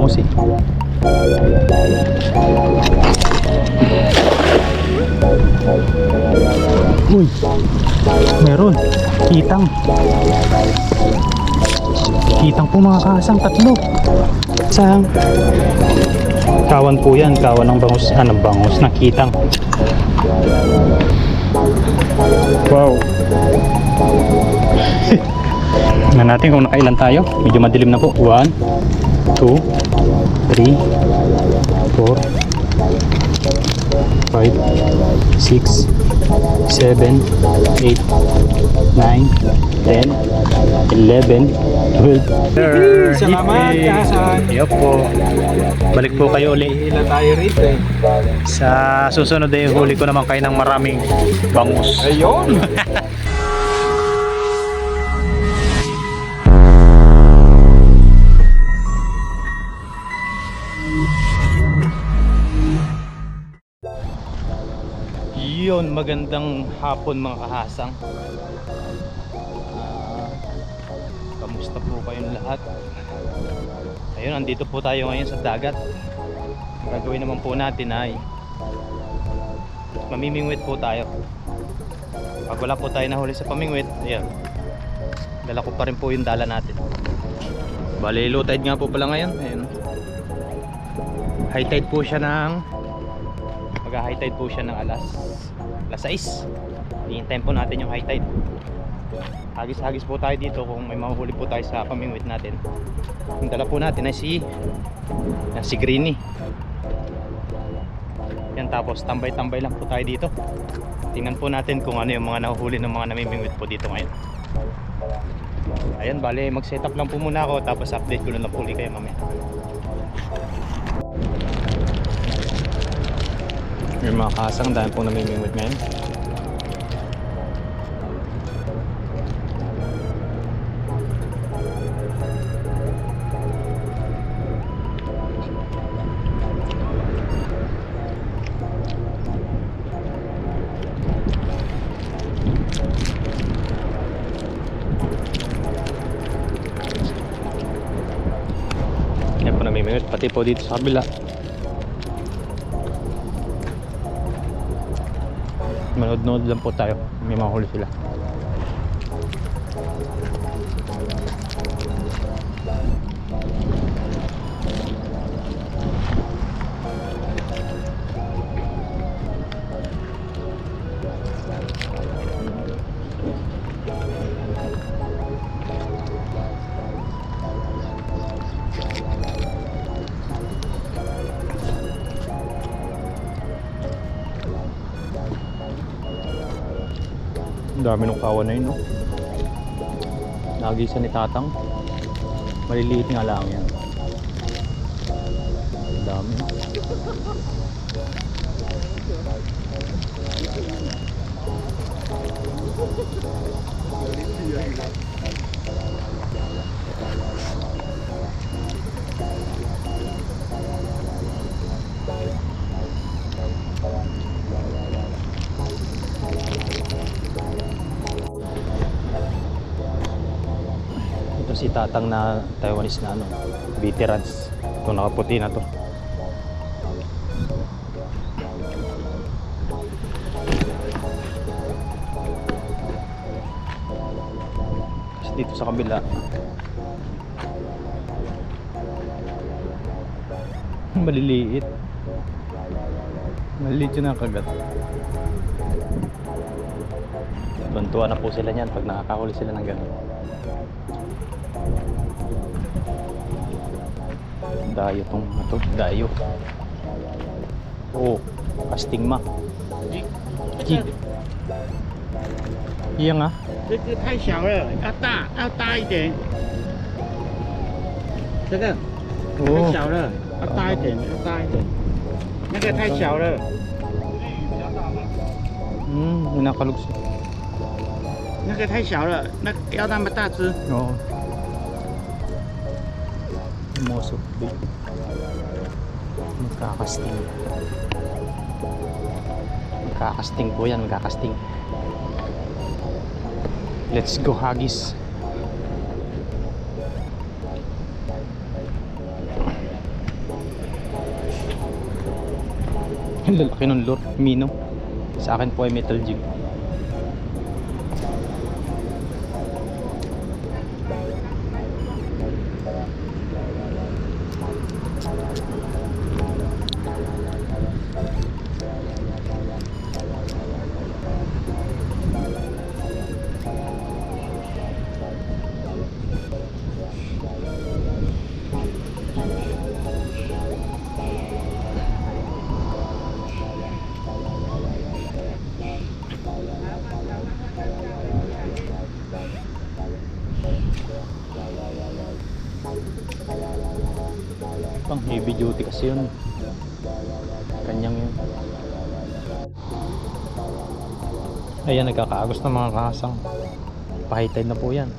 bangus eh. Uy, meron kitang po mga kaasang, tatlo. Isang kawan po yan, kawan ng bangus, ng bangus, ng kitang. Wow. Tingnan natin kung nakailan tayo. Medyo madilim na po. 1, 2, 3, 4, 5, 6, 7, 8, 9, 10, 11, 12. Salamat, Kasan. Iyo po. Balik po kayo uli. Hila tayo rito eh. Sa susunod ay huli ko naman kayo ng maraming bangus. Ayun. Yun, magandang hapon mga kahasang. Kamusta po kayong lahat? Ayun, andito po tayo ngayon sa dagat. Ang gagawin naman po natin ay mamimingwit po tayo. Pag wala po tayo nahuli sa pamingwit, ayan, dala ko pa rin po yung dala natin. Bali, low tide nga po pala ngayon. Ayun. High tide po siya ng high tide po siya ng alas 6. Hihintayin po natin yung high tide. Hagis-hagis po tayo dito kung may mahuhuli po tayo sa pamingwit natin. Yung dala po natin ay si Greenie. Yan, tapos tambay-tambay lang po tayo dito. Tingnan po natin kung ano yung mga nahuhuli ng mga namimingwit po dito ngayon. Ayan, bale mag-setup lang po muna ako, tapos update ko na lang po ulit kayo mamaya. Yung mga kasang dahil po namimingwit ngayon. Yan po namimingwit, pati po dito sa kabila. Manood-nood lang po tayo, may mahuli sila. Ang dami ng kawan na yun, no? Nagisa ni Tatang. Maliliit nga lang yan. Ang dami. Si Tatang na Taiwanese na ano, veterans. Itong nakaputi na to. Kasi dito sa kabila maliliit. Maliliit yun ang kagat. Bantuan na po sila niyan pag nakakahuli sila ng gano'n. Dayo tong ito, dayo. Oh, kasting ma. Jig. Iya nga. 这个太小了，要大一点。这个太 Oh. 小了，要大一点，要大一点。那个太小了。 Nakalugs. 那个太小了，那要那么大只。 Oo. Musok din. Magkakasting. Magkakasting po yan, magkakasting. Let's go, hagis. Ang lalaki ng lure, Mino. Sa akin po ay metal jig. Pang heavy duty kasi yun. Kanyang yun. Ayan, nagkakaagos ng mga kahasang. Pa-high tide na po yan.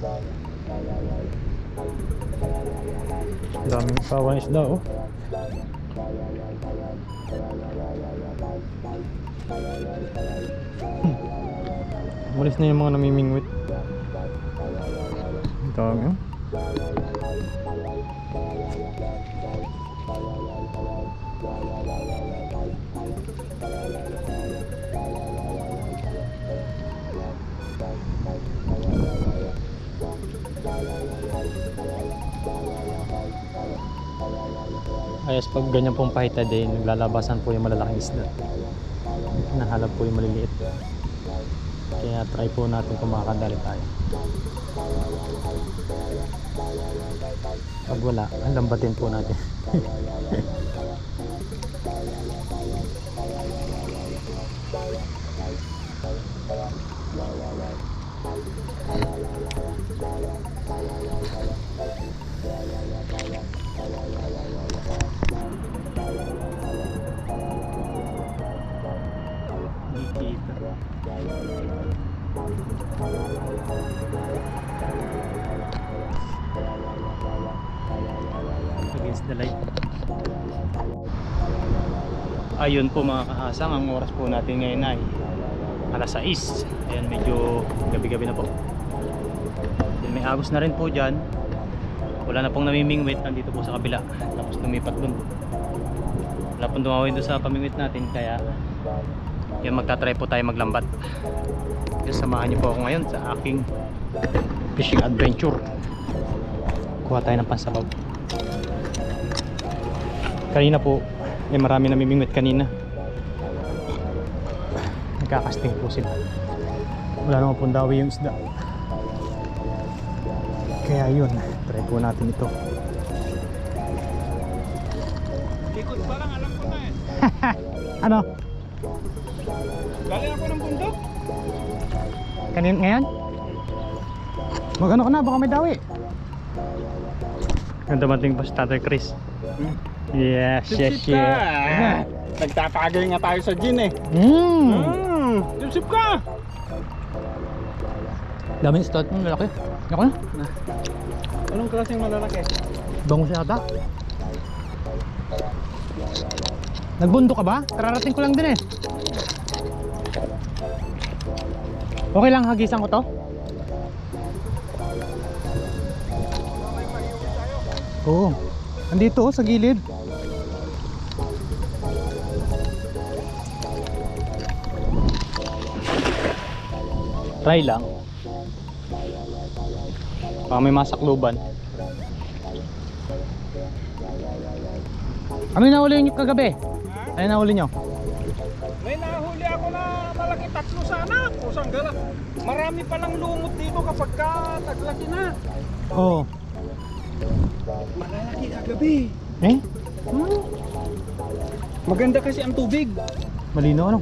Daming pawan isda oh. Malis na yung mga namimingwit. Dami oh. Ayos, pag ganyan pong pahita din, naglalabasan po yung malalaking isda. Nahalap po yung maliliit. Kaya try po natin kung makakadali tayo. Pag wala, lambatin po natin. Against the light. Ayun po mga kahasang, ang oras po natin ngayon ay alas 6. Ayan, medyo gabi-gabi na po. Then may agos na rin po dyan. Wala na pong namimingwit, nandito po sa kabila. Tapos lumipat dun. Wala pong dumawin doon sa pamingwit natin, kaya yan, magtatry po tayo maglambat. Just samahan niyo po ako ngayon sa aking fishing adventure. Kuha tayo ng pansabaw. Kanina po marami namimingwit kanina. Nagkakasting po sila. Wala naman pong dawi yung isda. Kaya yun, try po natin ito. Likod pa lang, alam ko na eh. Ano? Galing ako ng bundok. Kanin ngayon? Magano ka na, baka may dawi. Ang dumating pa si Tatay Chris. Yes, yes, Sip-sip yes. ka. Nagtatagay nga tayo sa gin eh. Sip-sip ka. Daming stout mo, malaki. Ako na. Anong klaseng malalaki? Bango siya ata. Nagbundo ka ba? Kararating ko lang din eh. Okay lang, hagisan ko to. Oo. Andito oh, sa gilid. Try lang. Baka may masakluban. Ano yung nahuli nyo kagabi? Ano yung nahuli nyo? May nahuli ako na malaki, 3 sana. Kusang gala. Marami palang lumot dito kapag ka taglaki na. Oo. Malalaki kagabi. Eh? Maganda kasi ang tubig. Malinaw ano?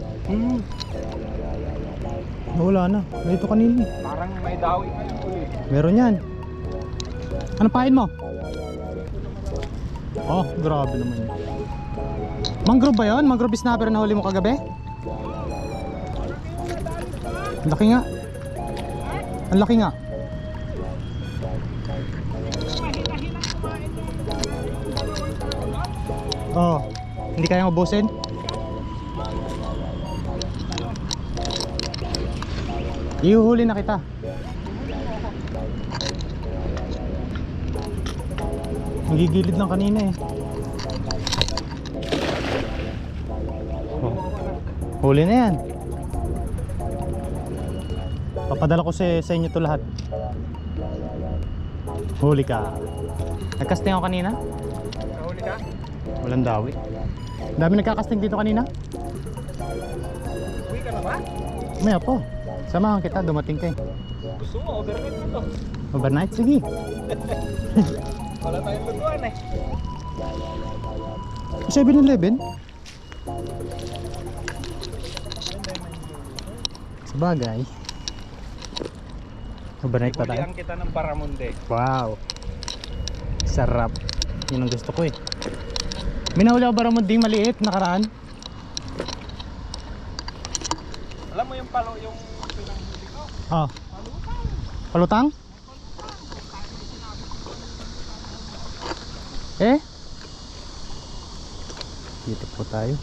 Wala na. Dito kanina. Parang may dawi ngayon ulit. Meron yan. Ano pain mo? Oh, grabe naman yun. Mangrove ba yun? Mangrove snapper na huli mo kagabi? Ang laki nga. Ang laki nga. Oh, hindi kaya mabusin? Ihuhuli na kita. Ang gigilid lang kanina eh. Oh. Huli na yan. Papadala ko sa inyo to lahat. Huli ka. Nagkasting ako kanina. Nahuli ka? Walang dawi. Dami nagkakasting dito kanina. Uwi ka na ba? Maya po. Samahan kita, dumating ka eh. Gusto mo, overnight mo to. Overnight? Sige. Wala tayong lutuan eh. 7-Eleven? Sabagay. Overnight pa tayo. Hulihan kita ng Baramundi. Wow. Sarap. Yun ang gusto ko eh. May nahuli ako baramunding maliit nakaraan. Alam mo yung palo, yung pinanghuli ko? Ah. Palutang. Palutang? Eh? Dito po tayo.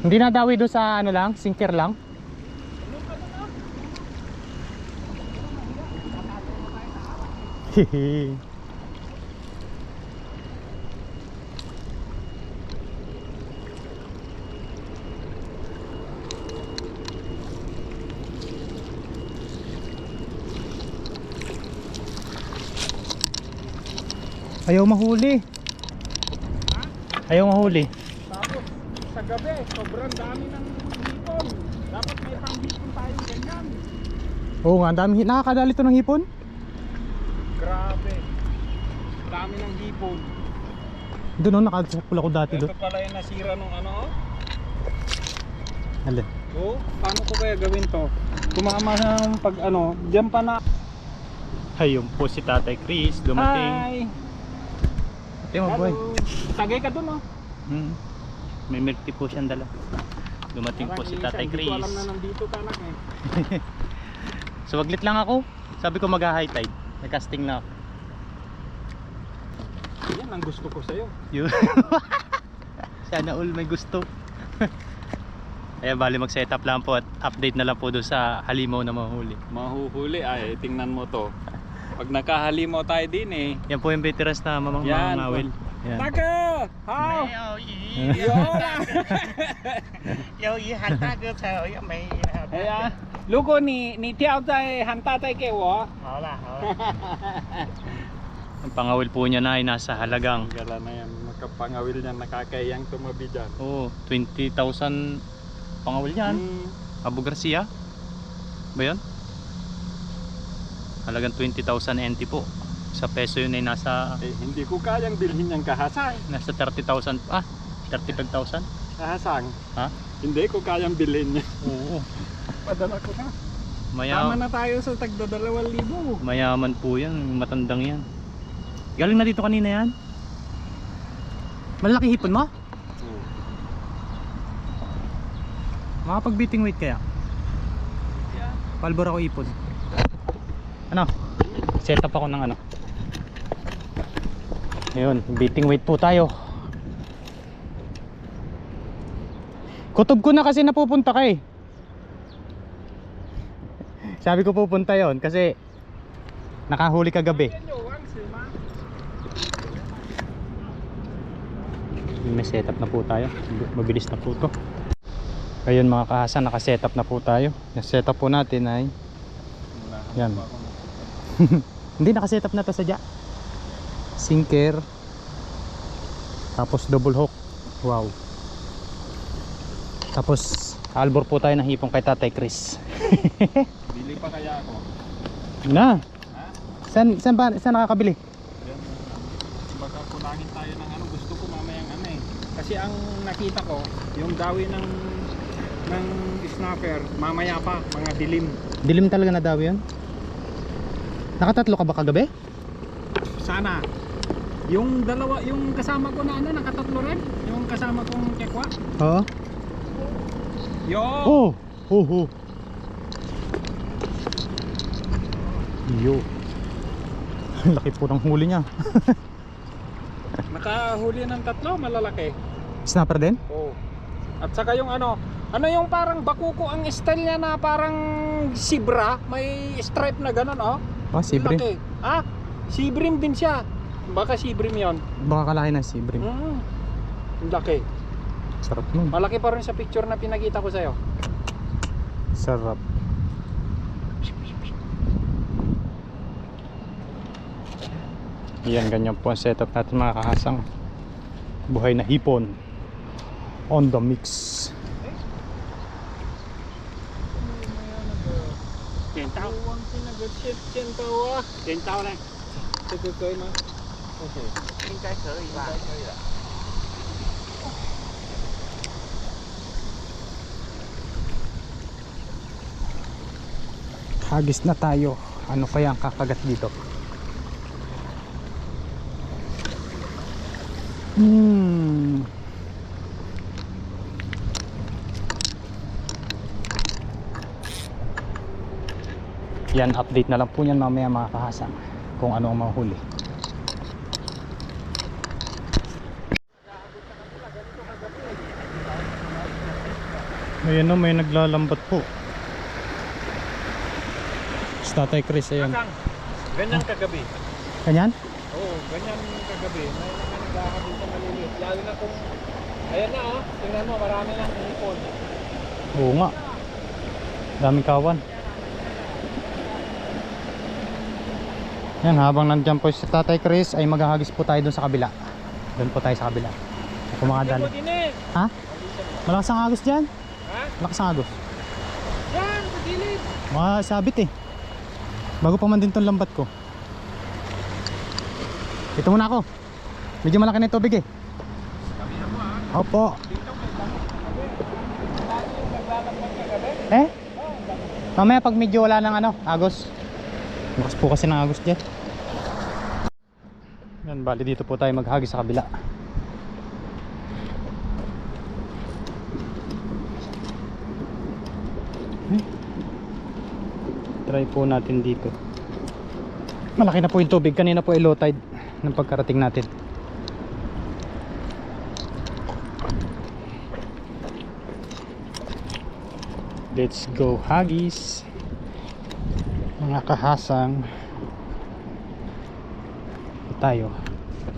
Hindi nadawi doon sa ano lang, sinker lang. Hehe. Ayaw mahuli. Ayaw mahuli. Tapos sa gabi, sobrang dami ng hipon. Dapat may panghipon tayo ganyan. Oo nga, ang dami. Nakakadali to ng hipon. Grabe. Dami ng hipon. Doon oh, nakasakpul ako dati Ito doon. pala yung nasira nung ano. Alin? Oh, paano ko kaya gawin to? Tumama ng pag ano, diyan pa na. Ayun po si Tatay Chris, dumating. Hi! Tingnan mo boy. Tagay ka dun oh. May milk tea po siyang dala. Dumating po si Tatay Hindi Chris. ko alam na nandito ka anak eh. So waglit lang ako. Sabi ko mag-high tide. Nag-casting na ako. Yan ang gusto ko sa'yo. Yun. Sana all may gusto. Ayan, bali mag-setup lang po at update na lang po doon sa halimaw na mahuli. Mahuhuli ay tingnan mo to. Pag nakahalimaw tayo din eh. Yan po yung veterans na Yan. mamangawil. Yan. Taka! How? Yo yi hành ta cơ sao vậy mày? Hey à, 如果你跳在喊大再给我。好啦，好啦。 Ang pangawil po niya na ay nasa halagang Gala na yan, makapangawil niyan, nakakayang tumabi dyan. 20,000 pangawil yan. Abu Garcia ba yun? Halagang 20,000 NT po. Sa peso yun ay nasa Eh, hindi ko kayang bilhin niyang kahasang. 30,000 35,000. Kahasang? Ha? Hindi ko kayang bilhin niya. Oo. Padala ko na. Tama na tayo sa tagda 2,000. Mayaman po yan, matandang yan. Galing na dito kanina yan. Malaki hipon mo? Makapag-beating weight kaya? Yeah. Palbor ako ipon. Ano? Set up ako ng ano. Ayun, beating weight po tayo. Kutob ko na kasi napupunta ka eh. Sabi ko pupunta yon kasi nakahuli kagabi. May setup na po tayo. Mabilis na po to. Ayun mga kahasa, naka-setup na po tayo. Yung setup po natin ay yan. Hindi, naka-setup na to sadya. Sinker. Tapos double hook. Wow. Tapos albor po tayo ng hipong kay Tatay Chris. Bili pa kaya ako? Na. Ha? Saan nakakabili? Baka kulangin tayo ng ano, gusto ko mamayang ano eh. Kasi ang nakita ko, yung dawi ng snapper, mamaya pa, mga dilim. Dilim talaga na daw yun? Nakatatlo ka ba kagabi? Sana. Yung dalawa, yung kasama ko na ano, nakatatlo rin. Yung kasama kong kekwa. Oo. Yo! Oh! Oh! Yo. Laki po ng huli niya. Nakahuli ng 3, malalaki. Snapper din? Oo. At saka yung ano yung parang bakuko ang style niya na parang zebra, may stripe na ganun oh. Oh, sibrim. Laki. Ah, sibrim din siya. Baka sibrim yun. Baka kalaki ng sibrim. Ang laki. Sarap nun. Malaki pa rin sa picture na pinakita ko sa'yo. Sarap. Yan, ganyan po ang setup natin mga kahasang. Buhay na hipon on the mix. 剪刀， Chen tao ah. 剪刀呢？这个可以吗？应该可以吧？ Hagis na tayo. Ano kaya ang kakagat dito? Yan, update na lang po yan mamaya mga kahasang kung ano ang mahuli. Ayan o, may naglalambat po. Tatay Chris, ayan. Ganyan kagabi. Kanyan? Oo, ganyan kagabi. May naghahabol sa maliliit. Lalo na kung, ayan na oh, tingnan mo, marami lang hipon. Oo nga. Daming kawan. Yan, habang nandiyan po si Tatay Chris ay maghahagis po tayo dun sa kabila. Doon po tayo sa kabila. Kung mga dali. Ha? Malakas ang agos dyan? Ha? Malakas ang agos. Yan, sa gilid. Mga sabit eh. Bago pa man din tong lambat ko. Ito muna ako. Medyo malaki na yung tubig eh. Opo. Eh? Mamaya pag medyo wala ng ano, agos. Bukas po kasi ng agos dyan. Yan, bali dito po tayo maghagis sa kabila. Try po natin dito. Malaki na po yung tubig. Kanina po ay low tide ng pagkarating natin. Let's go hagis mga kahasang. Tayo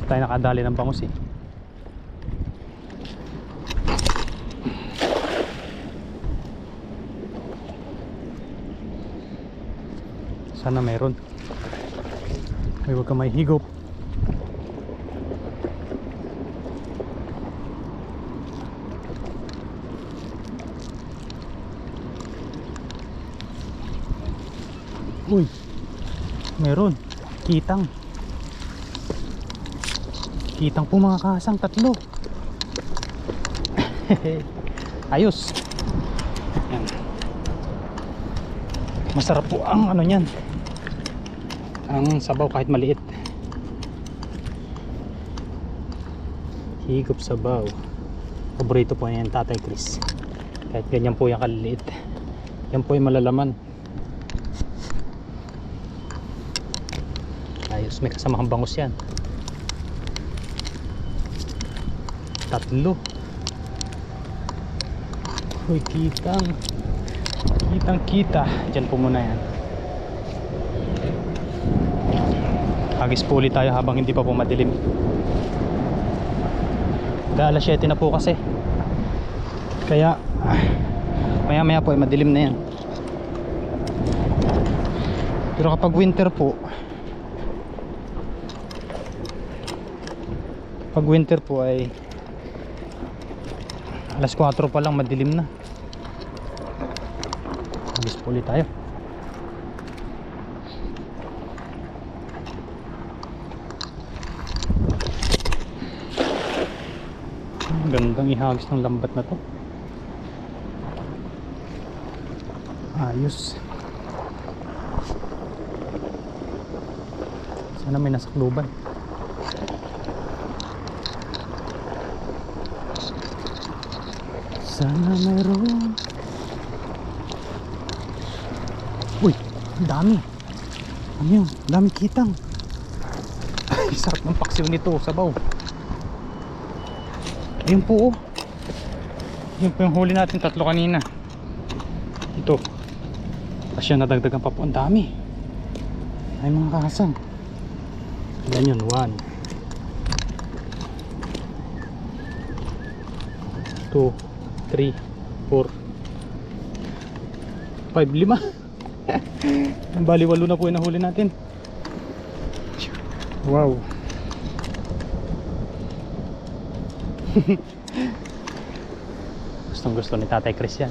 nakadali ng bangus eh. Sana meron. Ay, huwag ka may higop. Uy, meron. Kitang. Kitang po mga kasang, tatlo. Ayos. Yan. Masarap po ang ano niyan. Ang sabaw kahit maliit. Higop sabaw. Paborito po yan Tatay Chris. Kahit ganyan po yung kaliliit. Yan po yung malalaman. Ayos, may kasamahang bangus yan. Tatlo. Uy, kitang. Kitang kita. Diyan po muna yan. Hagis po ulit tayo habang hindi pa po madilim. Alas 7 na po kasi. Kaya maya maya po ay madilim na yan. Pero kapag winter po, ay alas 4 pa lang madilim na. Hagis po ulit tayo. Gandang ihagis ng lambat na to. Ayos. Sana may nasakluban. Sana mayroon. Uy, ang dami. Ano yun? Dami kitang. Ay, sarap ng paksiw nito, sabaw. Ayun po oh. Yun po yung huli natin, tatlo kanina. Ito. Tapos yun, nadagdagan pa po. Ang dami. Ay mga kasang. Yan yun, 1, 2, 3, 4, 5, 5. Bali 8 na po yung nahuli natin. Wow. Gustong gusto ni Tatay Chris yan.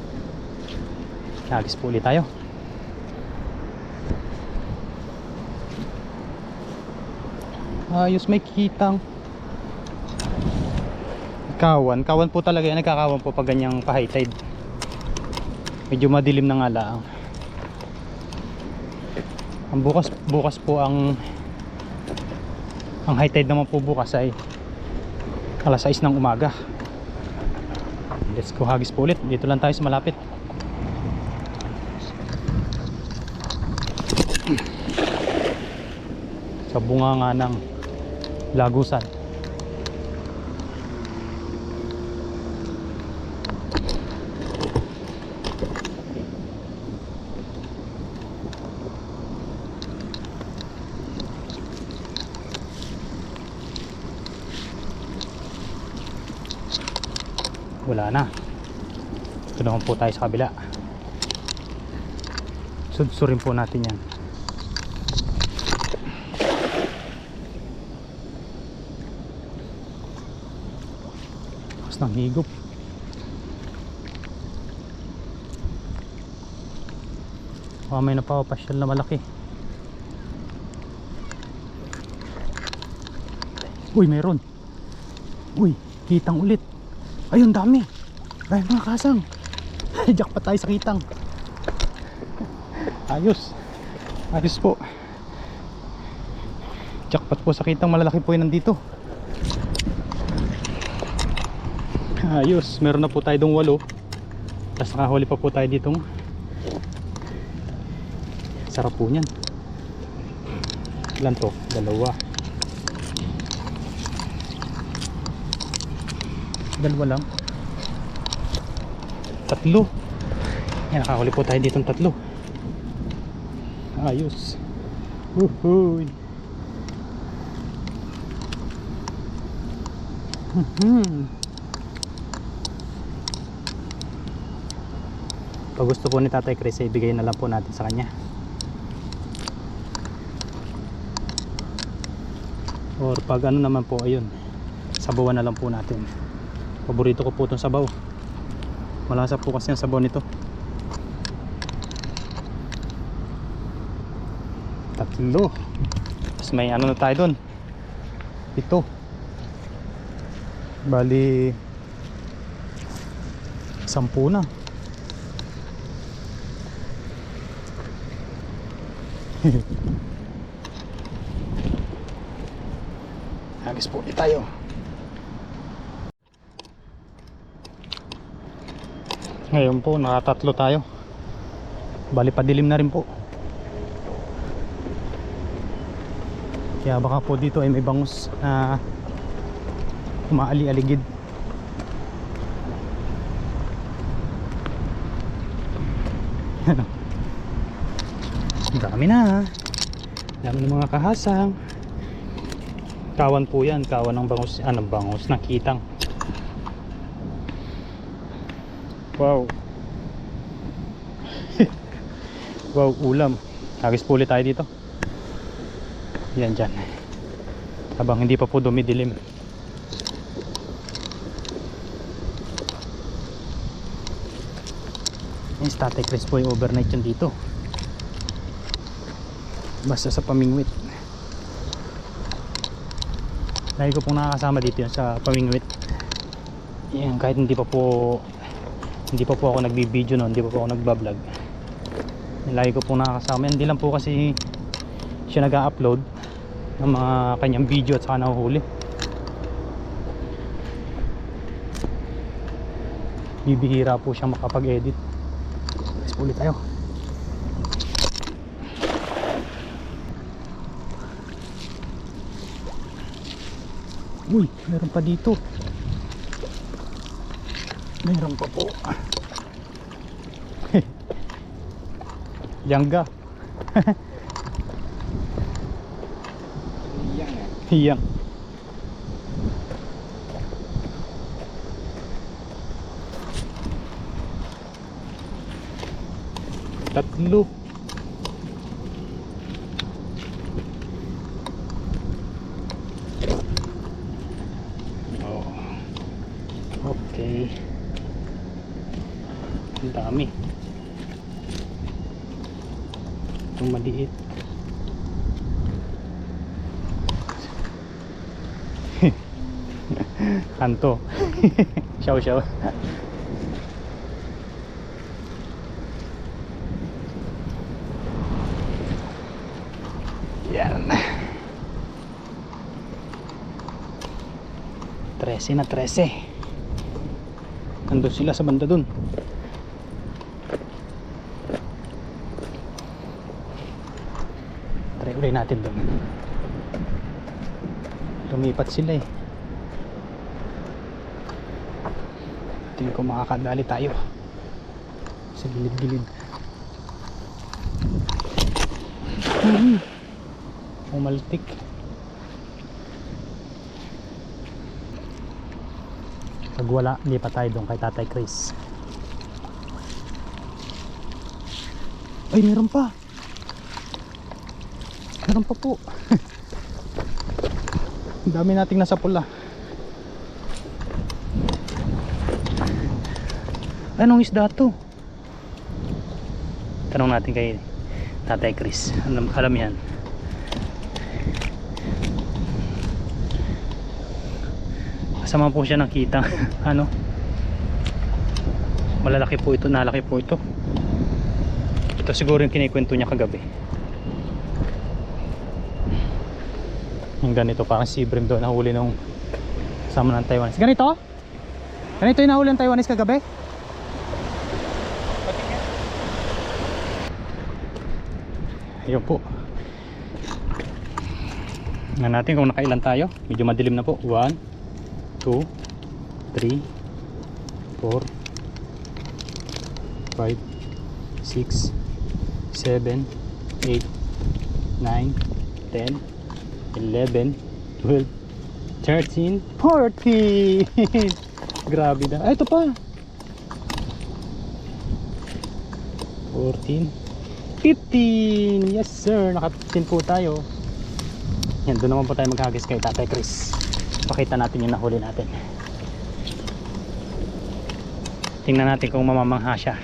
Nagis po ulit tayo. Ayos, may kitang kawan. Kawan po talaga yan. Nagkakawan po pag ganyang pa-high tide. Medyo madilim na nga lang. Ang bukas po ang high tide naman po bukas ay alas 6 ng umaga. Let's go hagis po ulit. Dito lang tayo sa malapit. Sa bunga nga ng Lagusan. Wala na. Ito naman po tayo sa kabila. Sudsurin po natin yan. Tapos nang higop. May napapasyal na malaki. Uy, meron. Uy, kitang ulit. Ayun, dami. Dahil mga kasang. Jackpot tayo sa kitang. Ayos. Ayos po. Jackpot po sa kitang. Malalaki po yun nandito. Ayos. Meron na po tayo dong 8. Tapos nakahuli pa po tayo ditong. Sarap po nyan. Ilan to? 2. Dalawa lang. 3. Yan, nakahuli po tayo ditong 3. Ayos. Uhuy. Pag gusto po ni Tatay Chris, ibigay na lang po natin sa kanya. Or pag ano naman po, ayun, sabawan na lang po natin. Paborito ko po itong sabaw. Malasa po kasi ang sabaw nito. 3. Tapos may ano na tayo doon. 7. Bali 10 na. Agis po ulit tayo. Ngayon po naka 3 tayo. Bali padilim na rin po. Kaya baka po dito ay may bangus na umaali-aligid. Ano? Dami na. Dami ng mga kahasang. Kawan po yan. Kawan ng bangus. Anong bangus? Nakitang. Wow. Wow, ulam. Hagis po ulit tayo dito. Yan dyan. Habang hindi pa po dumidilim. Yung Tatay Chris po yung overnight yun dito. Basta sa Pamingwit. Lagi ko pong nakakasama dito yun sa Pamingwit. Yan, kahit hindi pa po ako nagbibideo noon, hindi pa po ako nagbablog. Lagi ko po nakakasama. Hindi lang po kasi siya nag-upload ng mga kanyang video at saka nahuhuli. Bibihira po siyang makapag-edit. Let's ulit tayo. Uy, meron pa dito. Meron pa po. Yangga. Hiyang. Tatlo. Oh. Okay. Ang dami. Itong maliit. Kanto. Siyaw. Yan. 13 na 13. Nandun sila sa banda dun. Try ulit natin dun. Lumipat sila eh. Tingin ko makakadali tayo sa gilid-gilid. Umaltik. Pag wala, hindi pa tayo doon kay Tatay Chris. Ay, meron pa. Meron pa po. Ang dami nating nasa pula. Anong isda to? Tanong natin kay Tatay Chris. Alam yan. Kasama po siya nakita. Ano? Malalaki po ito, nalaki po ito. Ito siguro yung kinikwento niya kagabi. Yung ganito, parang sea bream doon nahuli nung kasama ng Taiwanese. Ganito? Ganito yung nahuli ng Taiwanese kagabi? Ayun po. Tingnan natin kung nakailan tayo. Medyo madilim na po. 1, 2, 3, 4, 5, 6, 7, 8, 9, 10, 11, 12, 13, 14. Grabe na. Ay, ito pa. 14, 15. Yes sir, naka-15 po tayo. Yan, doon naman po tayo maghagis kay Tatay Chris. Pakita natin yung nahuli natin. Tingnan natin kung mamamangha siya.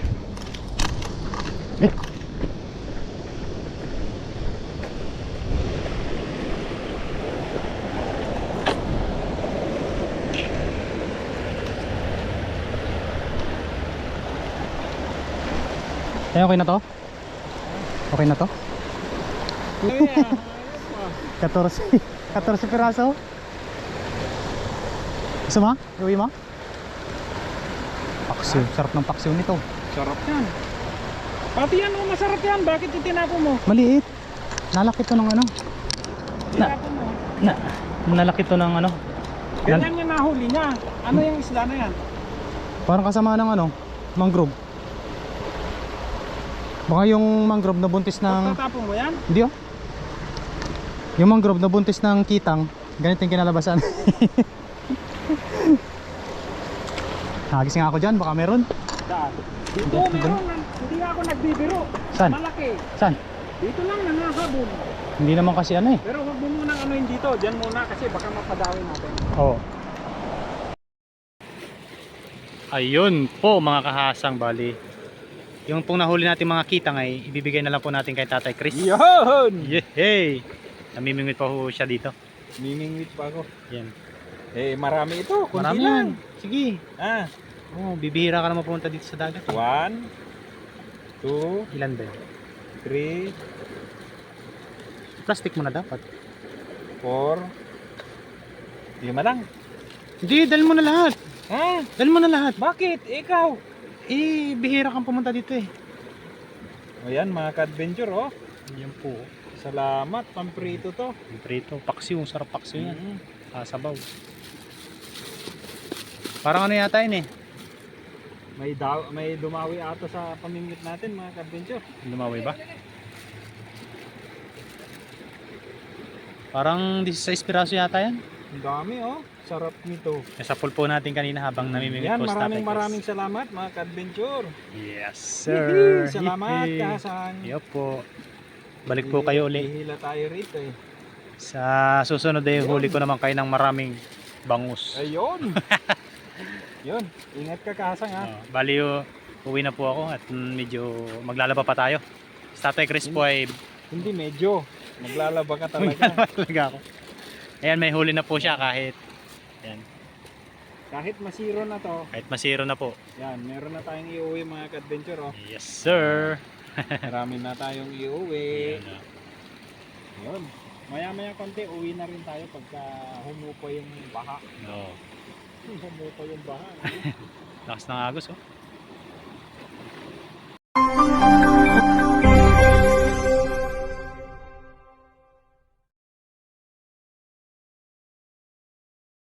Ay, okay na to? Okay na to? 14 piraso. Gusto mo? Iuwi mo? Paksiw, sarap ng paksiw nito. Sarap yan. Pati yan, oh, masarap yan. Bakit itinapo mo? Maliit. Nalaki to ng ano? Tinapo mo. Nalaki to ng ano? Ganyan yung nahuli niya. Ano yung isda na yan? Parang kasama ng ano? Mangrove. Baka yung mangrove na buntis ng... Pagtatapon mo yan? Hindi oh. Yung mangrove na buntis ng kitang. Ganito yung kinalabasan. Nagis nga ako dyan, baka meron. Saan? Dito meron. Hindi ako nagbibiro. Saan? Malaki. Saan? Dito lang nangahabol. Hindi naman kasi ano eh. Pero huwag mo munang anuin dito. Diyan muna kasi baka mapadawin natin. Oo. Ayun po mga kahasang, bali. Yung pong nahuli natin mga kitang ay ibibigay na lang po natin kay Tatay Chris. Yun! Yehey! Namimingwit pa ho siya dito. Mimingwit pa ako. Yan. Eh marami ito. Kunti Marami lang. yan. Sige. Ah. Oh, bibihira ka na mapunta dito sa dagat. 1, 2, Ilan ba yun? 3, Plastic mo na dapat. 4, 5 lang. Hindi, dahil mo na lahat. Ha? Dahil mo na lahat. Bakit? Ikaw? Eh, bihira kang pumunta dito eh. O yan, mga ka-adventure oh. Yan po. Salamat, pamprito to. Prito, paksiw, sarap paksiw yan. Mm. Sasabaw. Parang ano yata yun eh. May dumawi ata sa pamimit natin, mga ka-adventure. Lumawi ba? Parang 16 piraso yata yan. Ang dami oh. Sarap nito. Nasa pulpo natin kanina habang namimingit Yan, po sa Tatay Chris. maraming salamat mga ka-adventure. Yes, Sir. sir. Salamat Yippee. Kahasan. Yup po. Balik po kayo uli. Hihila tayo rito eh. Sa susunod ay huli ko naman kayo ng maraming bangus. Ayun. Yun. Ingat ka Kahasan ha. Bali, uwi na po ako at medyo maglalaba pa tayo. Sa Tatay Chris po ay Hindi medyo. Maglalaba ka talaga. talaga ako. Ayan, may huli na po siya kahit ayan, Kahit masiro na to. kahit masiro na po. Yan, meron na tayong iuwi mga ka-adventure oh. Yes, sir. Marami na tayong iuwi. Ayan, Yun. Maya-maya konti, uwi na rin tayo pagka humupo yung baha. oh. Humupo yung baha. Lakas ng agos, oh.